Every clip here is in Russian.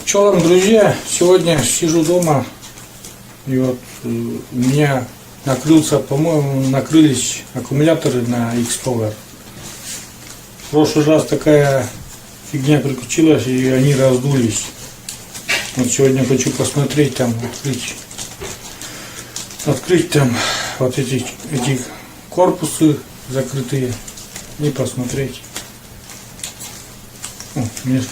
Что там, друзья, сегодня сижу дома, и вот у меня накрылись аккумуляторы на X-Power. В прошлый раз такая фигня приключилась, и они раздулись. Вот сегодня хочу посмотреть там, открыть там вот эти корпусы закрытые и посмотреть.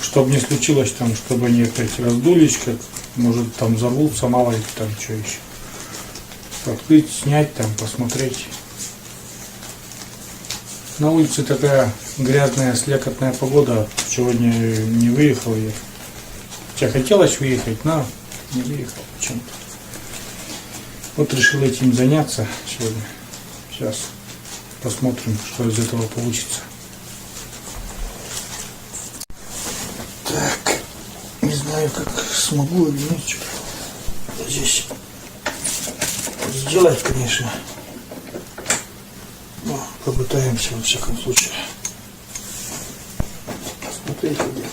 Чтобы не случилось там, чтобы они опять раздулись, как может там взорвутся, мало ли там что еще. Открыть, снять там, посмотреть. На улице такая грязная, слякотная погода. Сегодня не выехал я. Хотя хотелось выехать, но не выехал почему-то. Вот решил этим заняться сегодня. Сейчас посмотрим, что из этого получится. Так, не знаю, как смогу или нет. Здесь сделать, конечно. Но попытаемся во всяком случае. Посмотреть, где.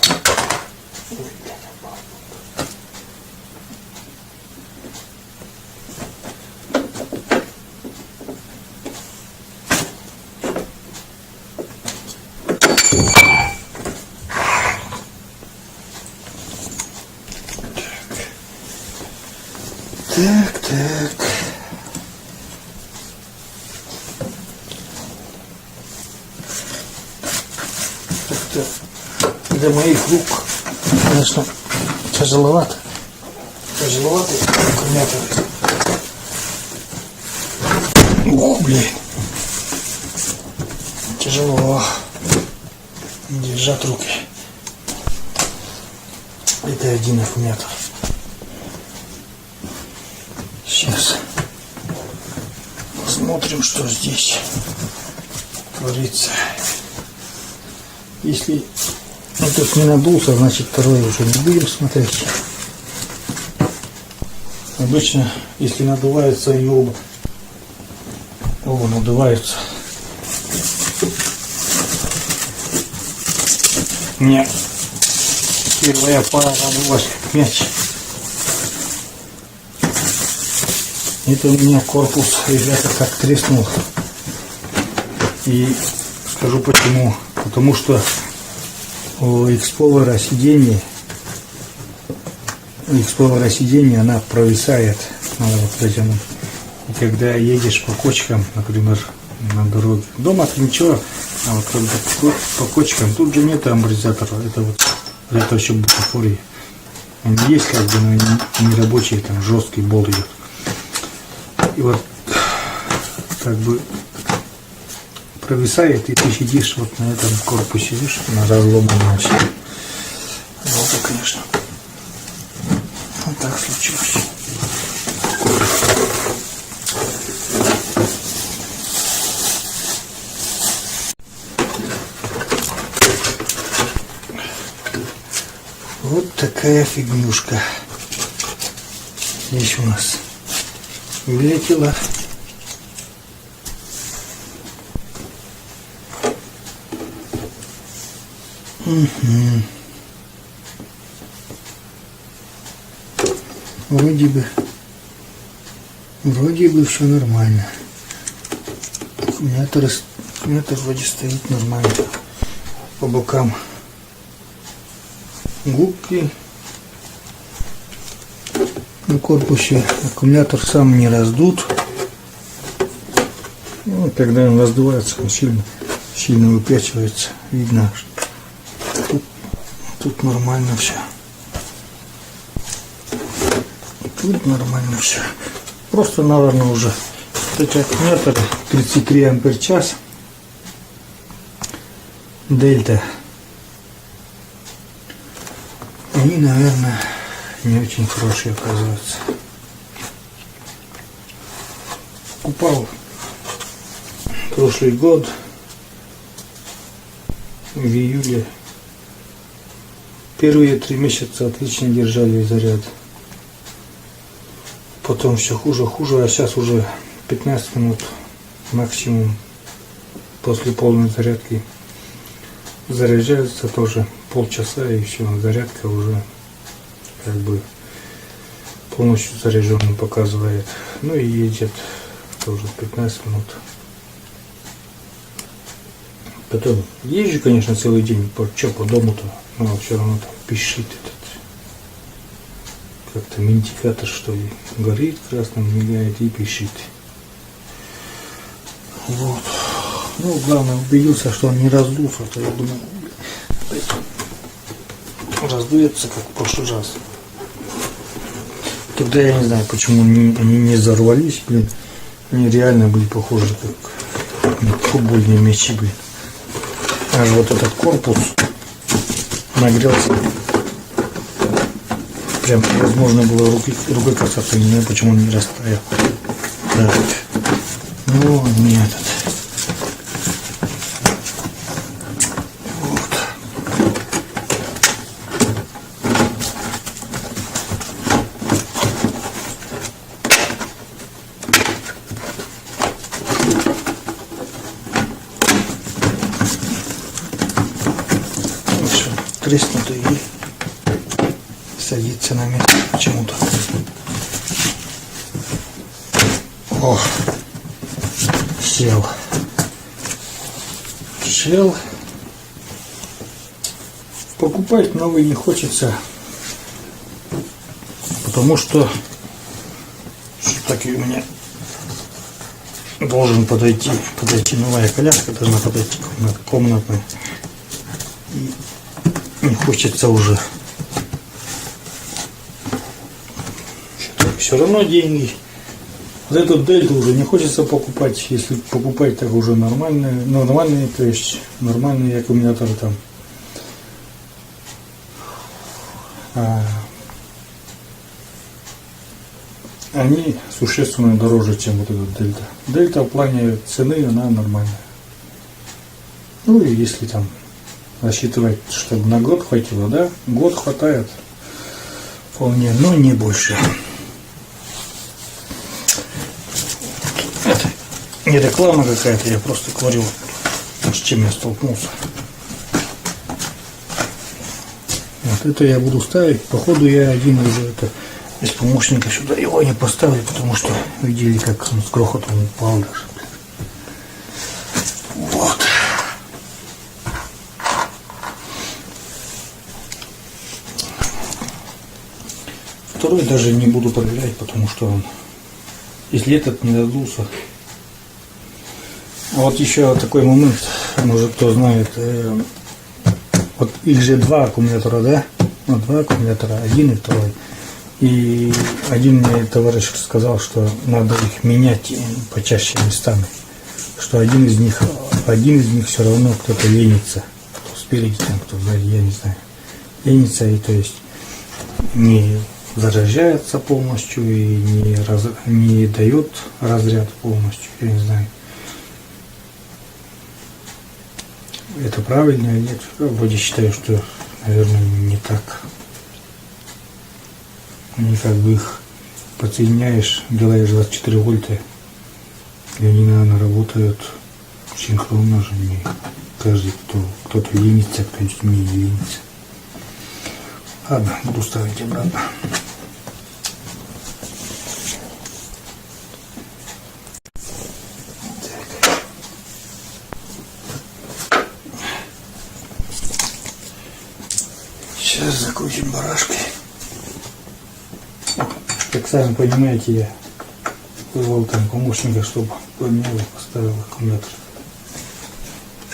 Так. Для моих рук, конечно, тяжеловато. Тяжеловатый аккумулятор. О, блин. Тяжело держать руки. Это один аккумулятор. Сейчас посмотрим, что здесь творится. Если этот не надулся, значит второй уже не будем смотреть. Обычно, если надувается и оба надуваются. Нет. Первая пара надулась как мяч. Это у меня корпус, ребята, как треснул. И скажу почему. Потому что у X-Power сиденье, она провисает. Надо вот протянуть. И когда едешь по кочкам, например, на дороге. Дома-то ничего, а вот когда по кочкам, тут же нет амортизатора. Это вот для того, чтобы бутафории. Он есть как бы, но не рабочий, там жесткий болт идет. И вот как бы провисает, и ты сидишь вот на этом корпусе, видишь, на разломанном все. Жалко, конечно. Вот так случилось. Вот такая фигнюшка здесь у нас вылетела. Угу. Вроде бы все нормально. Аккумулятор вроде стоит нормально. По бокам губки. На корпусе аккумулятор сам не раздут. Ну, когда он раздувается, он сильно выпячивается. Видно, что тут нормально все. Тут нормально все. Просто, наверное, уже эти аккумуляторы 33 ампер-час. Дельта. Они, наверное, не очень хорошие оказываются. Купал прошлый год в июле. Первые 3 месяца отлично держали заряд. Потом все хуже, а сейчас уже 15 минут максимум после полной зарядки заряжается тоже полчаса, и все, зарядка уже как бы полностью заряженный показывает. Ну и едет тоже 15 минут. Потом езжу, конечно, целый день, по дому-то, но все равно там пищит этот, как-то индикатор, что ли, горит красным, мигает и пищит. Вот. Ну, главное, убедился, что он не раздулся, то я думаю, раздуется, как в прошлый раз. Тогда я не знаю, почему они не взорвались, блин. Они реально были похожи, как футбольные мячи, блин. Аж вот этот корпус нагрелся. Прям невозможно было рукой касаться, не знаю, почему он не растаял. Так. Ну, не этот. Вот. Треснутый и садится на место почему-то. О, сел. Покупать новый не хочется, потому что все-таки у меня должен подойти новая коляска, должна подойти комнатная. И не хочется уже. Все равно деньги. Вот эту дельту уже не хочется покупать. Если покупать, так уже нормальные, то есть нормальные аккумуляторы там. Они существенно дороже, чем вот эта дельта. Дельта в плане цены, она нормальная. Ну и если там рассчитывать, чтобы на год хватило, да? Год хватает вполне, но не больше. Это не реклама какая-то, я просто говорю, с чем я столкнулся. Вот это я буду ставить. Походу я один уже это из помощника сюда его не поставлю, потому что видели, как он с грохотом упал даже. Вот. Второй даже не буду проверять, потому что он, если этот не надулся. А вот еще такой момент, может кто знает, вот их же два аккумулятора, да? Вот два аккумулятора, один и второй. И один мне товарищ сказал, что надо их менять почаще местами. Что один из них все равно кто-то ленится. Кто спереди, там, кто сзади, я не знаю. Ленится, и то есть не заряжается полностью и не дает разряд полностью, я не знаю. Это правильно или нет? Я вроде считаю, что, наверное, не так. Они как бы их подсоединяешь, делаешь 24 вольта, и они, наверное, работают синхронно же. Не каждый, кто-то ленится, кто-то не ленится. Ладно, буду ставить обратно. Сейчас закрутим барашкой. Как сами понимаете, я вызвал там помощника, чтобы поменял и поставил аккумулятор.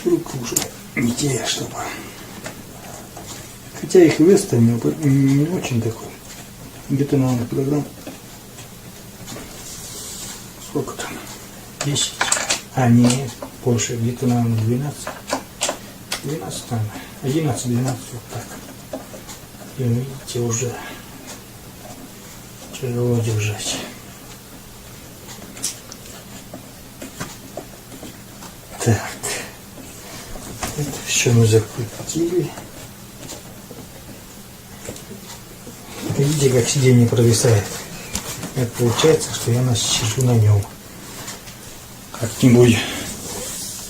Рука уже не те, чтобы. Хотя их вес-то не очень такой. Где-то, наверное, килограмм. Сколько там? 10. А, нет, больше. Где-то, наверное, 12. 12, наверное. 11-12, вот так. И видите, уже тяжело держать. Так. Это все мы закрутили. Видите, как сиденье провисает. Это получается, что я сижу на нем. Как-нибудь,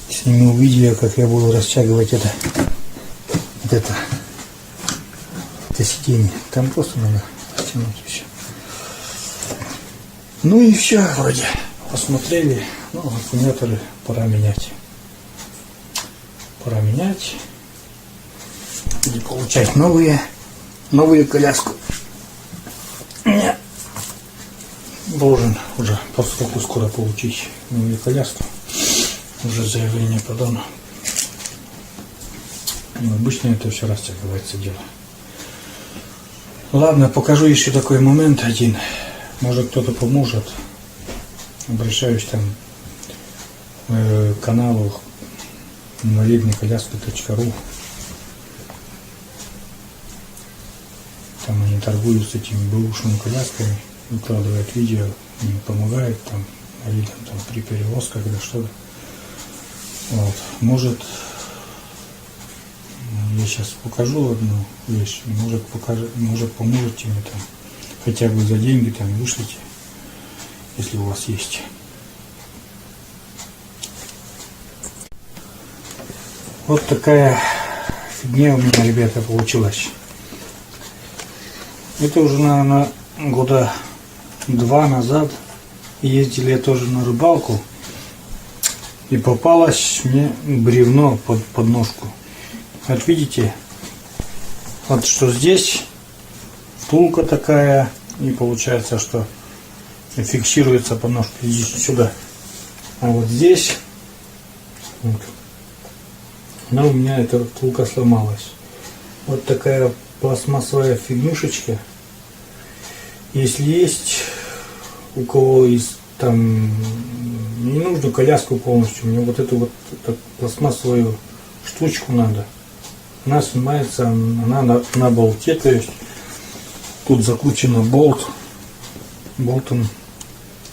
если не увидели, как я буду растягивать это это сиденье. Там просто надо растянуть и все. Ну и все, вроде посмотрели. Ну, аккумуляторы пора менять. Пора менять. И получать новую коляску. Я должен уже по сроку скоро получить новую коляску. Уже заявление подано. Но обычно это все растягивается дело. Ладно, покажу еще такой момент один. Может кто-то поможет. Обращаюсь там к каналу инвалиднойколяски.ру. Там они торгуют с этими бэушными колясками, выкладывают видео, им помогают там, инвалидам там при перевозках или что-то. Вот. Может, я сейчас покажу одну вещь, может поможете мне там, хотя бы за деньги там вышлите, если у вас есть. Вот такая фигня у меня, ребята, получилась. Это уже, наверное, года 2 назад ездили я тоже на рыбалку, и попалось мне бревно под подножку. Вот видите, вот что здесь втулка такая, и получается, что фиксируется подножка, идите сюда. А вот здесь, вот, она у меня, эта втулка сломалась. Вот такая пластмассовая фигнюшечка. Если есть у кого из там, не нужно коляску полностью, мне вот эту пластмассовую штучку надо. Она снимается, она на болте, то есть тут закручено болтом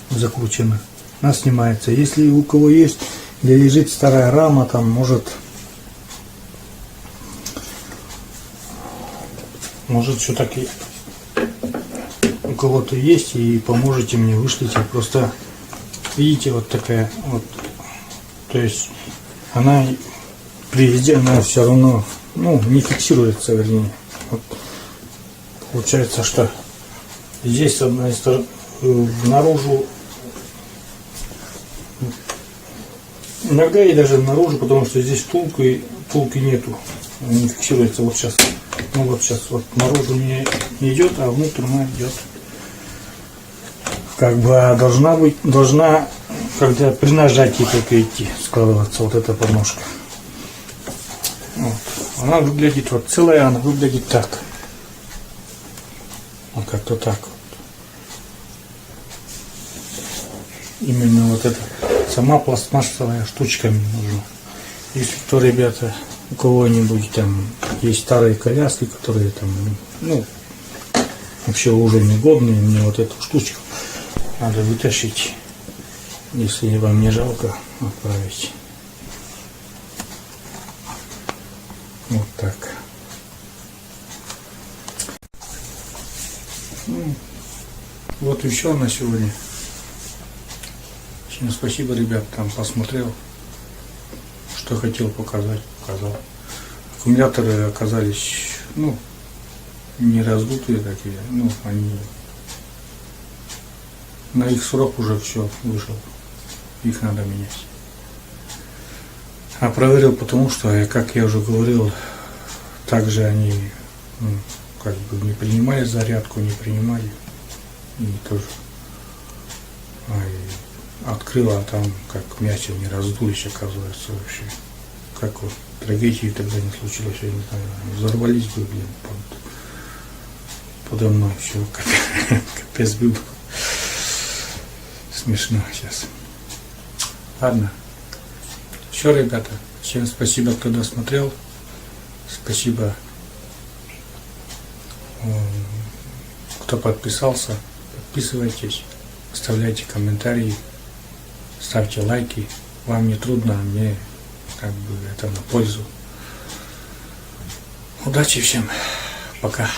закручено. Она снимается. Если у кого есть, где лежит старая рама, там может все-таки у кого-то есть, и поможете мне, вышлите. Просто видите, вот такая вот, то есть она при езде, она все равно, ну, не фиксируется, вернее. Вот. Получается, что здесь с одной стороны наружу, иногда и даже наружу, потому что здесь втулки нету, не фиксируется. Вот сейчас, ну вот сейчас вот наружу не идет, а внутрь она идет. Как бы должна, когда при нажатии только идти, складываться вот эта подножка. Вот. Она выглядит вот целая, она выглядит так. Вот как-то так вот. Именно вот эта сама пластмассовая штучка мне нужна. Если кто, ребята, у кого-нибудь там есть старые коляски, которые там, ну, вообще уже негодные, мне вот эту штучку надо вытащить, если вам не жалко, отправить. Вот так. Ну, вот и все на сегодня. Всем спасибо, ребят, там посмотрел, что хотел показать, показал. Аккумуляторы оказались, ну, не раздутые такие, ну, они на их срок уже все вышел, их надо менять. А проверил, потому что, как я уже говорил, также они, ну, как бы не принимали зарядку, не принимали, и тоже открыла, а там как мясо не раздулись, оказывается, вообще. Как вот трагедии тогда не случилось, я не знаю, взорвались бы, блин, подо мной все, капец был. Смешно сейчас. Ладно. Все, ребята, всем спасибо, кто досмотрел. Спасибо, кто подписался. Подписывайтесь, оставляйте комментарии, ставьте лайки. Вам не трудно, а мне как бы это на пользу. Удачи всем. Пока.